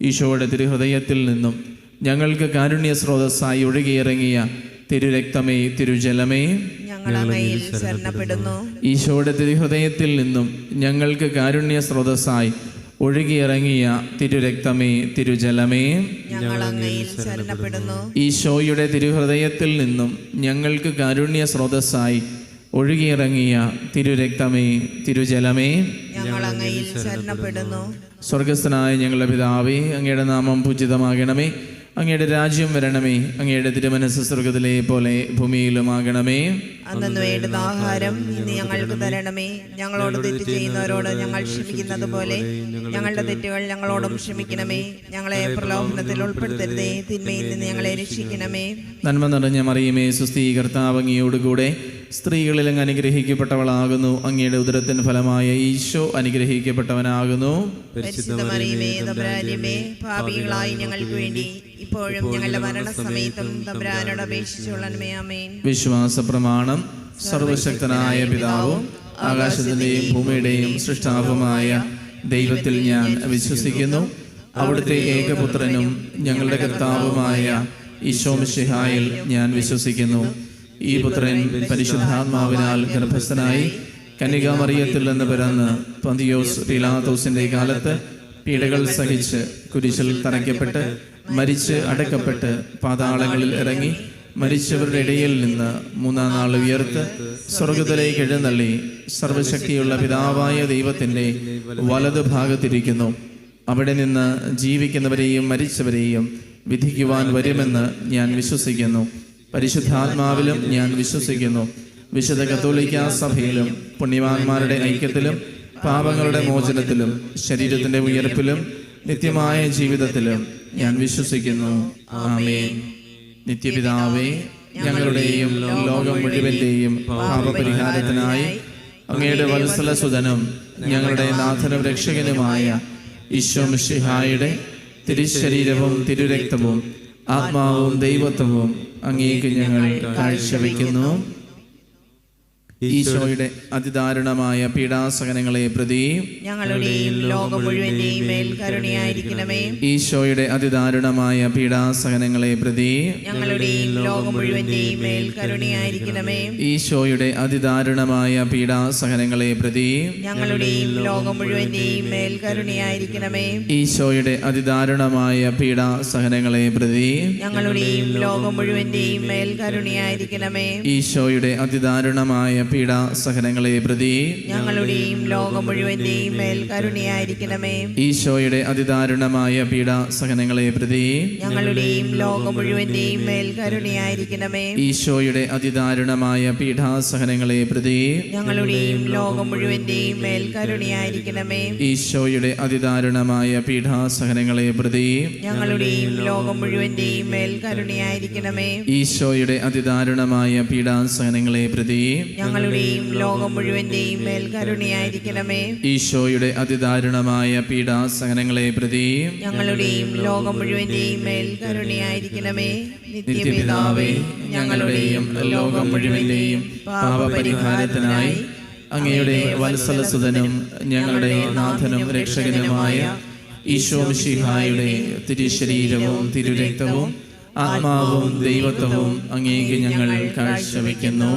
ഈശോയുടെ തിരുഹൃദയത്തിൽ നിന്നും ഞങ്ങൾക്ക് കാരുണ്യ സ്രോതസ്സായി ഒഴുകിയിറങ്ങിയ തിരുരക്തമേ, തിരുജലമേ, ഞങ്ങൾ അങ്ങയിൽ ശരണപ്പെടുന്നു. ഈശോയുടെ തിരുഹൃദയത്തിൽ നിന്നും ഞങ്ങൾക്ക് കാരുണ്യ സ്രോതസ്സായി ഒഴുകിയിറങ്ങിയ തിരുരക്തമേ, തിരുജലമേ, ഞങ്ങൾ അങ്ങയിൽ ശരണപ്പെടുന്നു. ഈശോയുടെ തിരുഹൃദയത്തിൽ നിന്നും ഞങ്ങൾക്ക് കാരുണ്യ സ്രോതസ്സായി ഒഴുകിയിറങ്ങിയ തിരുരക്തമേ, തിരുജലമേ, ഞങ്ങൾ അങ്ങയിൽ ശരണപ്പെടുന്നു. സ്വർഗസ്ഥനായ ഞങ്ങളുടെ പിതാവേ, അങ്ങയുടെ നാമം പൂജിതമാകണമേ. അങ്ങയുടെ രാജ്യം വരണമേ. അങ്ങയുടെ തിരുമനസ്സ് സ്വർഗത്തിലെ പോലെ ഭൂമിയിലുമാകണമേ. അന്നു വേണ്ടുന്ന ആഹാരം ഇന്ന് ഞങ്ങൾക്ക് തരണമേ. ഞങ്ങളോട് തെറ്റ് ചെയ്യുന്നവരോട് ഞങ്ങൾ ക്ഷമിക്കുന്നത് പോലെ ഞങ്ങളുടെ തെറ്റുകൾ ഞങ്ങളോടും ക്ഷമിക്കണമേ. ഞങ്ങളെ പ്രലോഭനത്തിൽ ഉൾപ്പെടുത്തരുതേ, തിന്മയിൽ നിന്ന് ഞങ്ങളെ രക്ഷിക്കണമേ. നന്മ നിറഞ്ഞ മറിയമേ, സുസ്ഥീ, കർത്താവ് അങ്ങയോടുകൂടെ സ്ത്രീകളിൽ അങ്ങ് അനുഗ്രഹിക്കപ്പെട്ടവളാകുന്നു. അങ്ങയുടെ ഉദരത്തിന് ഫലമായ ഈശോ അനുഗ്രഹിക്കപ്പെട്ടവനാകുന്നു. പരിശുദ്ധ മറിയമേ, തമ്പുരാന്റമ്മേ, പാപികളായി ഞങ്ങൾക്ക് വേണ്ടി ഇപ്പോഴും ഞങ്ങളുടെ മരണസമയത്തും തമ്പുരാനോട് അപേക്ഷിച്ചുകൊള്ളണമേ. ആമേൻ. വിശ്വാസ പ്രമാണം. സർവശക്തനായ പിതാവും ആകാശത്തിന്റെയും ഭൂമിയുടെയും സൃഷ്ടാവുമായ ദൈവത്തിൽ ഞാൻ വിശ്വസിക്കുന്നു. അവിടുത്തെ ഏകപുത്രനും ഞങ്ങളുടെ കർത്താവുമായ ഈശോ മിശിഹായിൽ ഞാൻ വിശ്വസിക്കുന്നു. ഈ പുത്രൻ പരിശുദ്ധാത്മാവിനാൽ ഗർഭസ്ഥനായി കന്യകാമറിയത്തിൽ നിന്ന് പിറന്ന് പന്തിയോസ് പീലാത്തോസിന്റെ കാലത്ത് പീഡകൾ സഹിച്ച് കുരിശിൽ തറയ്ക്കപ്പെട്ട് മരിച്ച് അടക്കപ്പെട്ട് പാതാളങ്ങളിൽ ഇറങ്ങി മരിച്ചവരുടെ ഇടയിൽ നിന്ന് മൂന്നാം നാൾ ഉയർത്ത് സ്വർഗത്തിലേക്ക് എഴുന്നള്ളി സർവശക്തിയുള്ള പിതാവായ ദൈവത്തിന്റെ വലതുഭാഗത്തിരിക്കുന്നു. അവിടെ നിന്ന് ജീവിക്കുന്നവരെയും മരിച്ചവരെയും വിധിക്കുവാൻ വരുമെന്ന് ഞാൻ വിശ്വസിക്കുന്നു. പരിശുദ്ധാത്മാവിലും ഞാൻ വിശ്വസിക്കുന്നു. വിശുദ്ധ കത്തോലിക്കാ സഭയിലും പുണ്യവാന്മാരുടെ ഐക്യത്തിലും പാപങ്ങളുടെ മോചനത്തിലും ശരീരത്തിന്റെ ഉയർപ്പിലും നിത്യമായ ജീവിതത്തിലും ഞാൻ വിശ്വസിക്കുന്നു. ആമേൻ. നിത്യപിതാവേ, ഞങ്ങളുടെയും ലോകം മുഴുവന്റെയും പാപപരിഹാരത്തിനായി അങ്ങയുടെ വത്സലസുതനും ഞങ്ങളുടെ നാഥനും രക്ഷകനുമായ ഈശോ മിശിഹായുടെ തിരുശരീരവും തിരുരക്തവും ആത്മാവും ദൈവത്വവും അങ്ങേക്ക് ഞങ്ങൾ കാഴ്ചവെക്കുന്നു. ഈശോയുടെ അതിദാരുണമായ പീഡാസഹനങ്ങളെ പ്രതി ഞങ്ങളുടെയും ലോകം മുഴുവന്റെയും മേൽ കരുണയായിരിക്കണമേ. ഈശോയുടെ അതിദാരുണമായ പീഡാസഹനങ്ങളെ പ്രതി ഞങ്ങളുടെയും ലോകം മുഴുവന്റെയും മേൽ കരുണയായിരിക്കണമേ. ഈശോയുടെ അതിദാരുണമായ പീഡാസഹനങ്ങളെ പ്രതി ഞങ്ങളുടെയും ലോകം മുഴുവന്റെയും മേൽ കരുണയായിരിക്കണമേ. ഈശോയുടെ അതിദാരുണമായ പീഡാസഹനങ്ങളെ പ്രതി ഞങ്ങളുടെയും ലോകം മുഴുവന്റെയും മേൽ കരുണയായിരിക്കണമേ. ഈശോയുടെ അതിദാരുണമായ പീഡാസഹനങ്ങളെ പ്രതി ഞങ്ങളുടെയും ലോകം മുഴുവന്റെയും മേൽ കരുണയായിരിക്കണമേ. ഈശോയുടെ അതിദാരുണമായ പീഡാസഹനങ്ങളെ പ്രതി ഞങ്ങളുടെയും ലോകം മുഴുവന്റെയും മേൽ കരുണയായിരിക്കണമേ. ഈശോയുടെ അതിദാരുണമായ പീഡാസഹനങ്ങളെ പ്രതി ഞങ്ങളുടെയും ലോകം മുഴുവന്റെയും മേൽ കരുണയായിരിക്കണമേ. ഈശോയുടെ അതിദാരുണമായ പീഡാസഹനങ്ങളെ പ്രതി ഞങ്ങളുടെയും ലോകം മുഴുവന്റെയും മേൽ കരുണയായിരിക്കണമേ. ഈശോയുടെ അതിദാരുണമായ പീഡാസഹനങ്ങളെ പ്രതി ഞങ്ങളുടെയും ലോകം മുഴുവന്റെയും മേൽ കരുണയായിരിക്കണമേ. ഈശോയുടെ അതിദാരുണമായ പീഡാസഹനങ്ങളെ പ്രതി ഞങ്ങളുടെയും ലോകം മുഴുവന്റെയും മേൽ കരുണയായിരിക്കണമേ. നിത്യപിതാവേ, ഞങ്ങളുടെയും ലോകം മുഴുവന്റെയും പാപപരിഹാരത്തിനായി അങ്ങയുടെ വത്സലസുതനും ഞങ്ങളുടെ നാഥനും രക്ഷകനുമായ ഈശോ മിശിഹായുടെ തിരുശരീരവും തിരുരക്തവും ആത്മാവും ദൈവത്വവും അങ്ങേക്ക് ഞങ്ങൾ കാഴ്ചവെക്കുന്നു.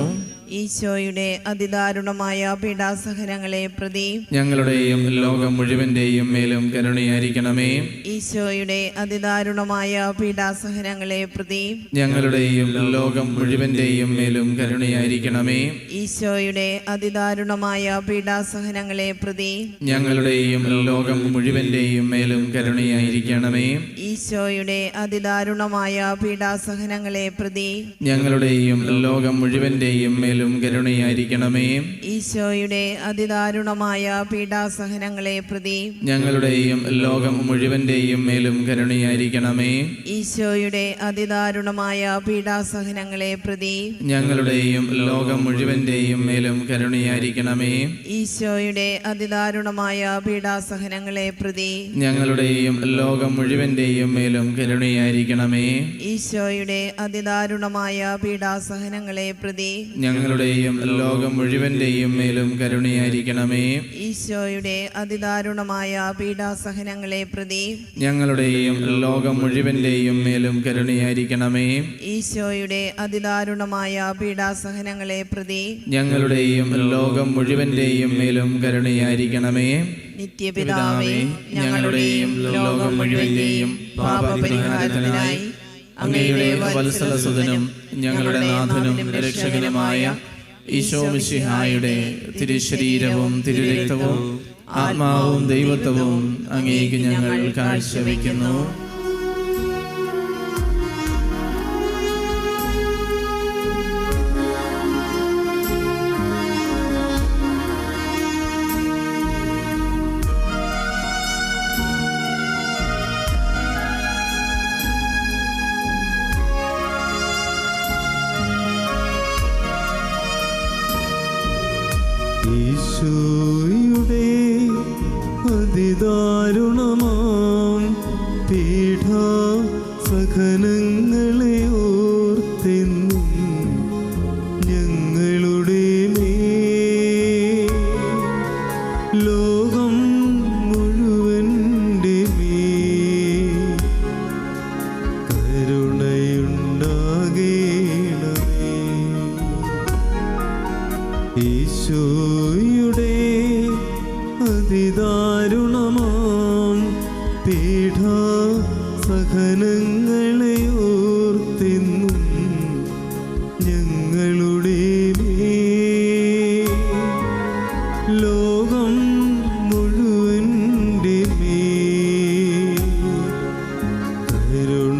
ഈശോയുടെ അതിദാരുണമായ പീഡാസഹനങ്ങളെ പ്രതി ഞങ്ങളുടെയും ലോകം മുഴുവന്റെയും മേലും കരുണയായിരിക്കണമേ. ഈശോയുടെ അതിദാരുണമായ പീഡാസഹനങ്ങളെ പ്രതി ഞങ്ങളുടെയും ലോകം മുഴുവന്റെയും മേലും കരുണയായിരിക്കണമേ. ഈശോയുടെ അതിദാരുണമായ പീഡാസഹനങ്ങളെ പ്രതി ഞങ്ങളുടെയും ലോകം മുഴുവന്റെയും മേലും കരുണയായിരിക്കണമേ. ഈശോയുടെ അതിദാരുണമായ പീഡാസഹനങ്ങളെ പ്രതി ഞങ്ങളുടെയും ലോകം മുഴുവന്റെയും മേലും കരുണയായിരിക്കണമേ. ഈശോയുടെ അതിദാരുണമായ പീഡാസഹനങ്ങളെ പ്രതി ഞങ്ങളുടെയും ലോകം മുഴുവന്റെയും മേലും കരുണയായിരിക്കണമേ. ഈശോയുടെ അതിദാരുണമായ പീഡാസഹനങ്ങളെ പ്രതി ഞങ്ങളുടെയും ലോകം മുഴുവന്റെയും മേലും കരുണയായിരിക്കണമേ. ഈശോയുടെ അതിദാരുണമായ പീഡാസഹനങ്ങളെ പ്രതി ഞങ്ങളുടെയും ലോകം മുഴുവന്റെയും മേലും കരുണയായിരിക്കണമേ. ഈശോയുടെ അതിദാരുണമായ പീഡാസഹനങ്ങളെ പ്രതി ഞങ്ങളുടെയും ഞങ്ങളുടെയും ലോകം മുഴുവന്റെയും മേലും കരുണയായിരിക്കണമേ. ഈശോയുടെ അതിദാരുണമായ പീഡാസഹനങ്ങളെ പ്രതി ഞങ്ങളുടെയും ലോകം മുഴുവന്റെയും മേലും കരുണയായിരിക്കണമേ. ഈശോയുടെ അതിദാരുണമായ പീഡാസഹനങ്ങളെ പ്രതി ഞങ്ങളുടെയും ലോകം മുഴുവന്റെയും മേലും കരുണയായിരിക്കണമേ. നിത്യപിതാവേ, ഞങ്ങളുടെയും ലോകം മുഴുവന്റെയും പാപപരിഹാരത്തിനായി അങ്ങയുടെ വത്സലസുതനും ഞങ്ങളുടെ നാഥനും രക്ഷകനുമായ ഈശോ മിശിഹായുടെ തിരുശരീരവും തിരുരക്തവും ആത്മാവും ദൈവത്വവും അങ്ങേക്ക് ഞങ്ങൾ കാഴ്ചവെക്കുന്നു. ഈശോയുടെ അതിദാരുണമാം പീഡാസഹനങ്ങളെ ഓർത്തെന്നും ഞങ്ങളുടെ മേൽ ലോകം മുഴുവൻ്റെ മേൽ കരുണയുണ്ടാകേണമേ. ഈശോയുടെ അതിദാരുണമാം പീഡാസഹനങ്ങളെ ഓർത്തെന്നും ഞങ്ങളുടെ മേൽ ലോകം മുഴുവൻ്റെ മേൽ കരുണയുണ്ടാകേണമേ.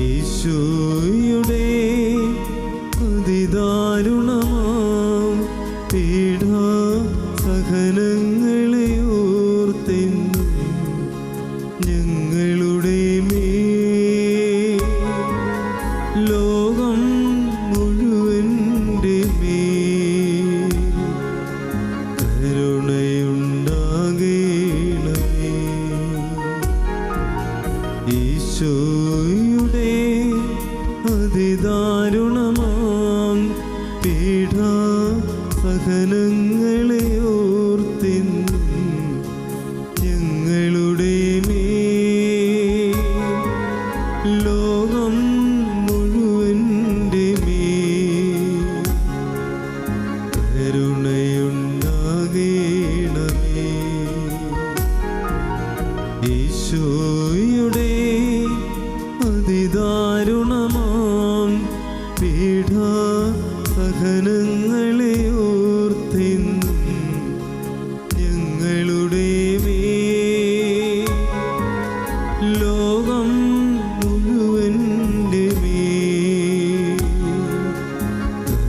ഈശോയുടെ അതിദാരുണമാം പീഡാസഹനങ്ങളെ ഓർത്തെന്നും ഞങ്ങളുടെ മേൽ ലോകം മുഴുവൻ്റെ മേൽ കരുണയുണ്ടാകേണമേ. ഈശോയുടെ അതിദാരുണമാം പീഡാസഹനങ്ങളെ ഓർത്തെന്നും ഞങ്ങളുടെ മേൽ ലോകം മുഴുവൻ്റെ മേൽ കരുണയുണ്ടാകേണമേ. ഈശോയുടെ അതിദാരുണമാം പീഡാസഹനങ്ങളെ ഓർത്തെന്നും ഞങ്ങളുടെ മേൽ ലോകം മുഴുവൻ്റെ മേൽ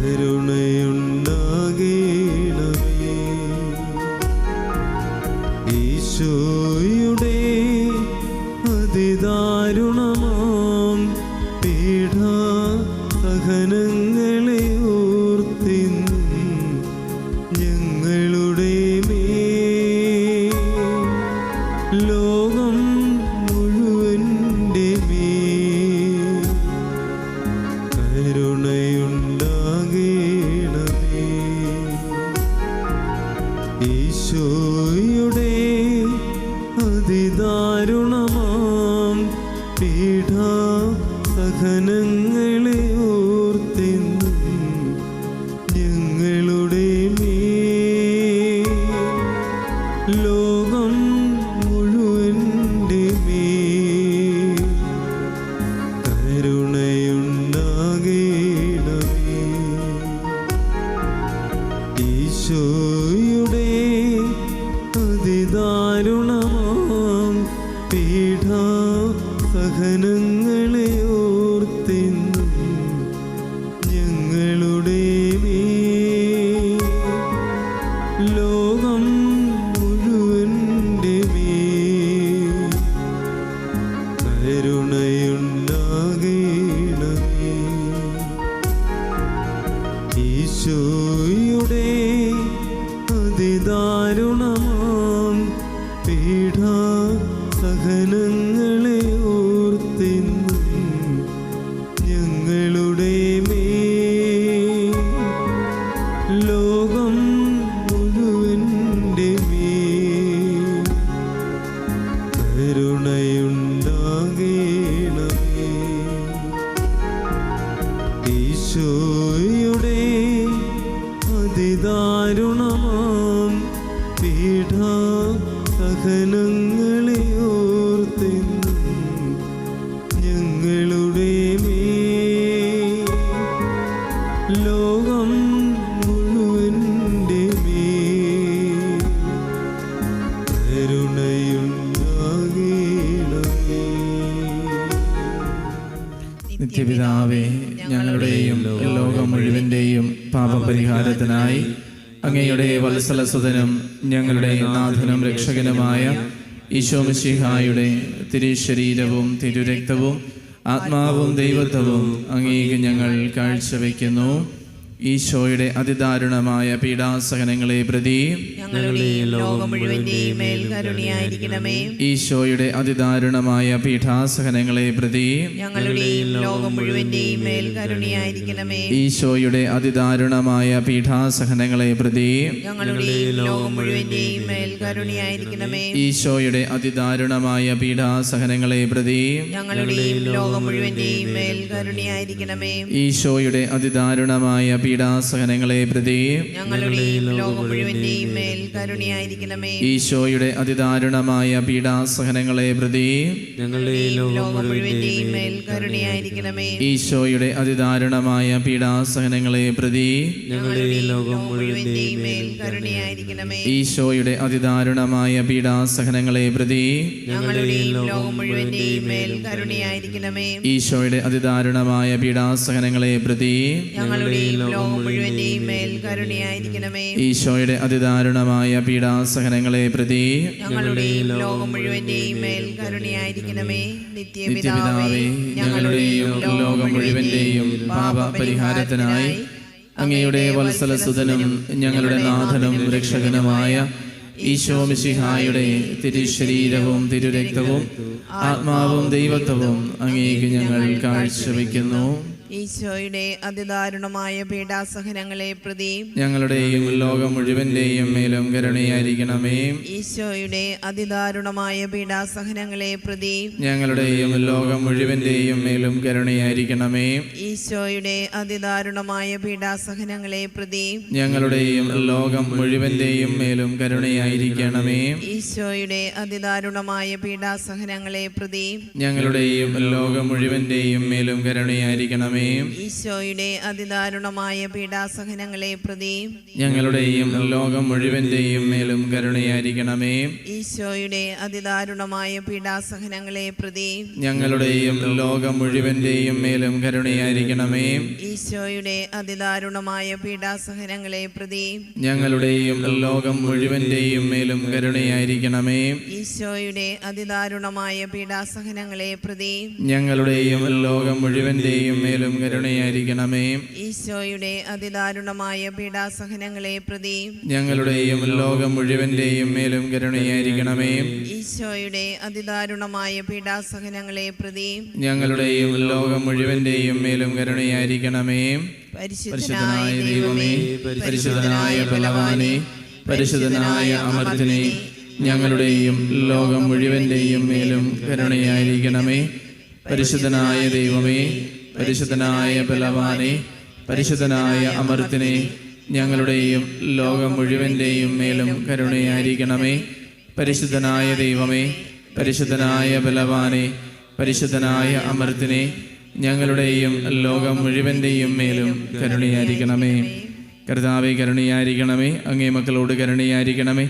കരുണയുണ്ടാകേണമേ. ഈശോയുടെ അതിദാരുണമാം പീഡാസഹനങ്ങളെ ഓർത്തെന്നും ഞങ്ങളുടെ മേൽ ലോകം മുഴുവൻ്റെ മേൽ കരുണയുണ്ടാകേണമേ. ഈശോയുടെ അതിദാരുണമാം പീഡാസഹനങ്ങളെ ഓർത്തെന്നും ഞങ്ങളുടെ മേൽ ലോകം മുഴുവൻ്റെ മേൽ കരുണയുണ്ടാകേണമേ. ഈശോയുടെ അതിദാരുണമാം പീഡാസഹനങ്ങളെ ഓർത്തെന്നും ഞങ്ങളുടെ മേൽ ലോകം മുഴുവൻ്റെ മേൽ കരുണയുണ്ടാകേണമേ. ഈശോയുടെ അതിദാരുണമാം പീഡാസഹനങ്ങളെ ഓർത്തെന്നും നിത്യപിതാവേ, ഞങ്ങളുടെയും ലോകം മുഴുവൻ്റെയും പാപപരിഹാരത്തിനായി അങ്ങയുടെ വത്സലസുതനും ഞങ്ങളുടെ നാഥനും രക്ഷകനുമായ ഈശോ മിശിഹായുടെ തിരുശരീരവും തിരുരക്തവും ആത്മാവും ദൈവത്വവും അങ്ങേക്ക് ഞങ്ങൾ കാഴ്ചവെക്കുന്നു. ഈശോയുടെ അതിദാരുണമായ പീഡാസഹനങ്ങളെ പ്രതി ഞങ്ങളുടെയും ലോകം മുഴുവന്റെയും മേൽ കരുണയായിരിക്കണമേ. ഈശോയുടെ അതിദാരുണമായ പീഡാസഹനങ്ങളെ പ്രതി ഞങ്ങളുടെയും ലോകം മുഴുവന്റെയും മേൽ കരുണയായിരിക്കണമേ. ഈശോയുടെ അതിദാരുണമായ പീഡാസഹനങ്ങളെ പ്രതി ഞങ്ങളുടെയും ലോകം മുഴുവന്റെയും മേൽ കരുണയായിരിക്കണമേ. ഈശോയുടെ അതിദാരുണമായ പീഡാസഹനങ്ങളെ പ്രതി ഞങ്ങളുടെയും ലോകം മുഴുവന്റെയും മേൽ കരുണയായിരിക്കണമേ. ഈശോയുടെ അതിദാരുണമായ പീഡാസഹനങ്ങളെ പ്രതി ഞങ്ങളുടെയും ലോകം മുഴുവന്റെയും മേൽ കരുണയായിരിക്കണമേ. ഈശോയുടെ അതിദാരുണമായ പീഡാസഹനങ്ങളെ പ്രതി ഞങ്ങളുടെയും ലോകം മുഴുവന്റെയും മേൽ കരുണയായിരിക്കണമേ. ഈശോയുടെ അതിദാരുണമായ പീഡാസഹനങ്ങളെ പ്രതി ഞങ്ങളുടെയും ലോകം മുഴുവന്റെയും മേൽ കരുണയായിരിക്കണമേ. ഈശോയുടെ അതിദാരുണമായ പീഡാസഹനങ്ങളെ പ്രതി ഞങ്ങളുടെയും ലോകം മുഴുവന്റെയും മേൽ കരുണയായിരിക്കണമേ. ഈശോയുടെ അതിദാരുണമായ പീഡാസഹനങ്ങളെ പ്രതി ഞങ്ങളുടെയും ലോകം മുഴുവന്റെയും മേൽ കരുണയായിരിക്കണമേ. ഈശോയുടെ അതിദാരുണമായ പീഡാസഹനങ്ങളെ പ്രതി ഞങ്ങളുടെയും ലോകം മുഴുവന്റെയും മേൽ കരുണയായിരിക്കണമേ. നിത്യപിതാവേ, ഞങ്ങളുടെയും ലോകം മുഴുവന്റെയും പാപപരിഹാരത്തിനായി അങ്ങയുടെ വത്സലസുതനും ഞങ്ങളുടെ നാഥനും രക്ഷകനുമായ ഈശോ മിശിഹായുടെ തിരുശരീരവും തിരുരക്തവും ആത്മാവും ദൈവത്വവും അങ്ങേക്ക് ഞങ്ങൾ കാഴ്ചവെക്കുന്നു. ഈശോയുടെ അതിദാരുണമായ പീഡാസഹനങ്ങളെ പ്രതി ഞങ്ങളുടെയും ലോകം മുഴുവന്റെയും മേലും കരുണയായിരിക്കണമേ. ഈശോയുടെ അതിദാരുണമായ പീഡാസഹനങ്ങളെ പ്രതി ഞങ്ങളുടെയും ലോകം മുഴുവന്റെയും മേലും കരുണയായിരിക്കണമേ. ഈശോയുടെ അതിദാരുണമായ പീഡാസഹനങ്ങളെ പ്രതി ഞങ്ങളുടെയും ലോകം മുഴുവന്റെയും മേലും കരുണയായിരിക്കണമേ. ഈശോയുടെ അതിദാരുണമായ പീഡാസഹനങ്ങളെ പ്രതി ഞങ്ങളുടെയും ലോകം മുഴുവന്റെയും മേലും കരുണയായിരിക്കണമേ. ഈശോയുടെ അതിദാരുണമായ പീഡാസഹനങ്ങളെ പ്രതി ഞങ്ങളുടെയും ലോകം മുഴുവന്റെയും മേലും കരുണയായിരിക്കണമേ. ഈശോയുടെ അതിദാരുണമായ പീഡാസഹനങ്ങളെ പ്രതി ഞങ്ങളുടെയും ലോകം മുഴുവന്റെയും മേലും കരുണയായിരിക്കണമേ. ഈശോയുടെ അതിദാരുണമായ പീഡാസഹനങ്ങളെ പ്രതി ഞങ്ങളുടെയും ലോകം മുഴുവന്റെയും മേലും കരുണയായിരിക്കണമേ. ഈശോയുടെ അതിദാരുണമായ പീഡാസഹനങ്ങളെ പ്രതി ഞങ്ങളുടെയും ലോകം മുഴുവന്റെയും മേലും കരുണയായിരിക്കണമേ. ഈശോയുടെ അതിദാരുണമായ പീഡാസഹനങ്ങളെ പ്രതി ഞങ്ങളുടെയും ലോകം മുഴുവന്റെയും മേലും കരുണയായിരിക്കണമേ. ഈശോയുടെ അതിദാരുണമായ പീഡാസഹനങ്ങളെ പ്രതി ഞങ്ങളുടെയും ലോകം മുഴുവന്റെയും മേലും കരുണയായിരിക്കണമേ. പരിശുദ്ധനായ ദൈവമേ, പരിശുദ്ധനായ ബലവാനേ, പരിശുദ്ധനായ അമർത്തിനെ, ഞങ്ങളുടെയും ലോകം മുഴുവന്റെയും മേലും കരുണയായിരിക്കണമേ. പരിശുദ്ധനായ ദൈവമേ, പരിശുദ്ധനായ ബലവാനേ, പരിശുദ്ധനായ അമർത്തിനെ, ഞങ്ങളുടെയും ലോകം മുഴുവന്റെയും മേലും കരുണയായിരിക്കണമേ. പരിശുദ്ധനായ ദൈവമേ, പരിശുദ്ധനായ ബലവാനേ, പരിശുദ്ധനായ അമർത്തിനെ, ഞങ്ങളുടെയും ലോകം മുഴുവന്റെയും മേലും കരുണയായിരിക്കണമേ. കർത്താവേ, കരുണയായിരിക്കണമേ. അങ്ങേ മക്കളോട് കരുണയായിരിക്കണമേ.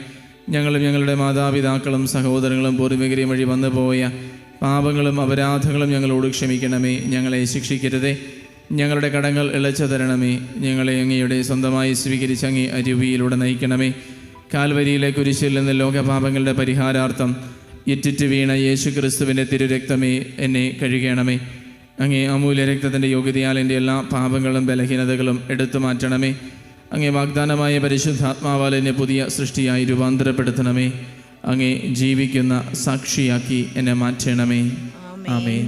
ഞങ്ങളും ഞങ്ങളുടെ മാതാപിതാക്കളും സഹോദരങ്ങളും പൂർവികരെയും വഴി വന്നുപോയ പാപങ്ങളും അപരാധങ്ങളും ഞങ്ങളോട് ക്ഷമിക്കണമേ. ഞങ്ങളെ ശിക്ഷിക്കരുതേ, ഞങ്ങളുടെ കടങ്ങൾ ഇളച്ചു തരണമേ. ഞങ്ങളെ അങ്ങയുടെ സ്വന്തമായി സ്വീകരിച്ച് അങ്ങേ അരുവിയിലൂടെ നയിക്കണമേ. കാൽവരിയിലെ കുരിശിൽ നിന്ന് ലോകപാപങ്ങളുടെ പരിഹാരാർത്ഥം ഇറ്റിറ്റ് വീണ യേശു ക്രിസ്തുവിൻ്റെ തിരുരക്തമേ, എന്നെ കഴുകണമേ. അങ്ങേ അമൂല്യ രക്തത്തിൻ്റെ യോഗ്യതയാൽ എൻ്റെ എല്ലാ പാപങ്ങളും ബലഹീനതകളും എടുത്തു മാറ്റണമേ. അങ്ങേ വാഗ്ദാനമായ പരിശുദ്ധാത്മാവാൽ എന്നെ പുതിയ സൃഷ്ടിയായി രൂപാന്തരപ്പെടുത്തണമേ. അങ്ങേ ജീവിക്കുന്ന സാക്ഷിയാക്കി എന്നെ മാറ്റണമേ. ആമേൻ.